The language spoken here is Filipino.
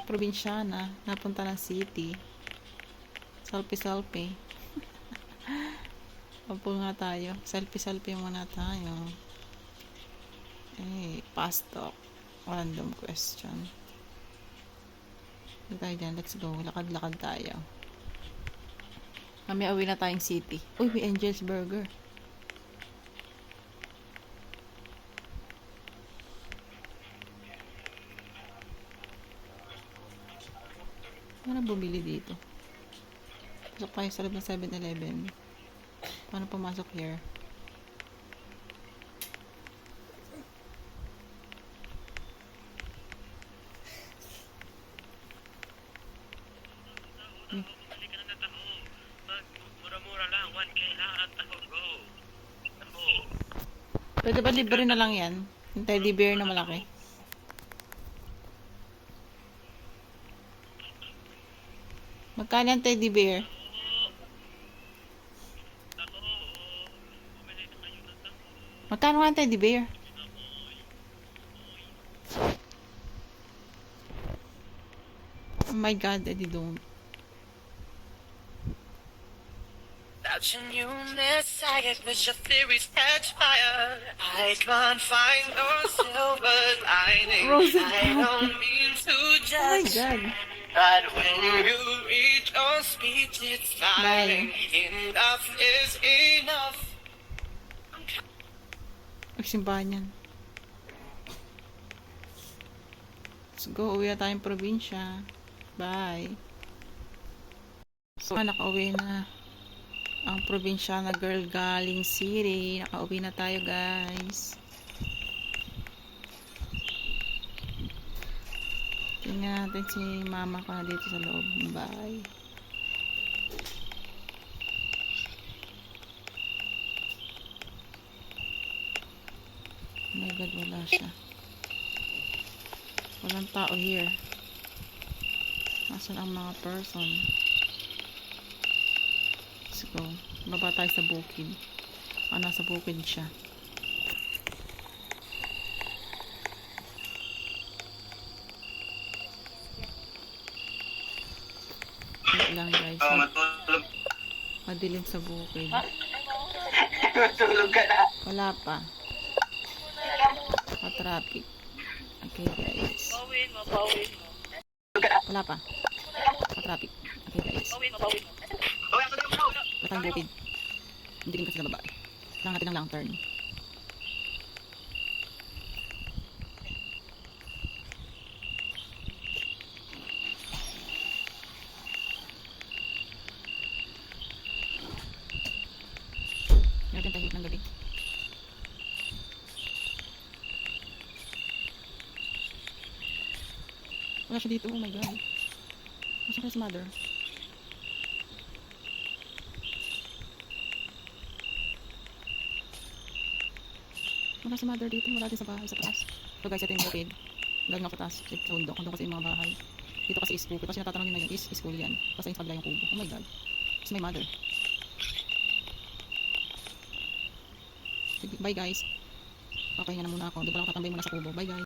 probinsyana, napunta ng city. Selfie. Opo nga tayo. Selfie muna tayo. Fast talk. Random question. Hindi tayo dyan. Let's go. Lakad-lakad tayo. Mamaya uwi na tayong city. Uy, may Angel's Burger. Ano bumili dito? Pasok tayo sa loob ng 7-Eleven. Paano pumasok here? Mura-mura lang, 1K lang at ako, go. Pwede ba libre na lang yan? Yung teddy bear na malaki. Magkano yung teddy bear? Magkano nga yung teddy bear? Oh my god, I don't. Without your newness, I wish your theories catch fire. I can't find no silver lining. I don't mean to Oh my judge, god. but when you reach your speech, it's fine. Enough is enough. Magsimbahan yan. Let's go. Uwi na tayong probinsya. Bye. So, nakauwi na ang probinsya na girl galing city. Nakauwi na tayo, guys. Tingnan natin si mama ko na dito sa loob. Bye. Oh my god, wala siya. Walang tao here. Nasaan ang mga person? Let's go. Baba tayo sa bukid. Nasa bukid siya. Wait lang guys. Matulog. Madilim sa bukid. Matulog ka na. Wala pa. Traffic. Okay guys. Bawin mo. Wala pa. Traffic. Okay guys. Bawin mo. Batang bukid. Hindi rin kasi sa baba. Kailangan natin ng long turn. Meron tayo ng gabi. Wala siya dito. Oh my god. Masa kaya si mother? Wala si mother dito. Wala din sa bahay sa taas. So guys, ito yung bukid. Galing ako sa taas. Sa undok. Andun kasi yung mga bahay. Dito kasi is school. Kasi natatanong nyo na yun is school yan. Kasi yung sa kabila yung kubo. Oh my god. It's my mother. Bye guys. Papahinga na muna ako. Di ba lang tatambay muna sa kubo. Bye guys.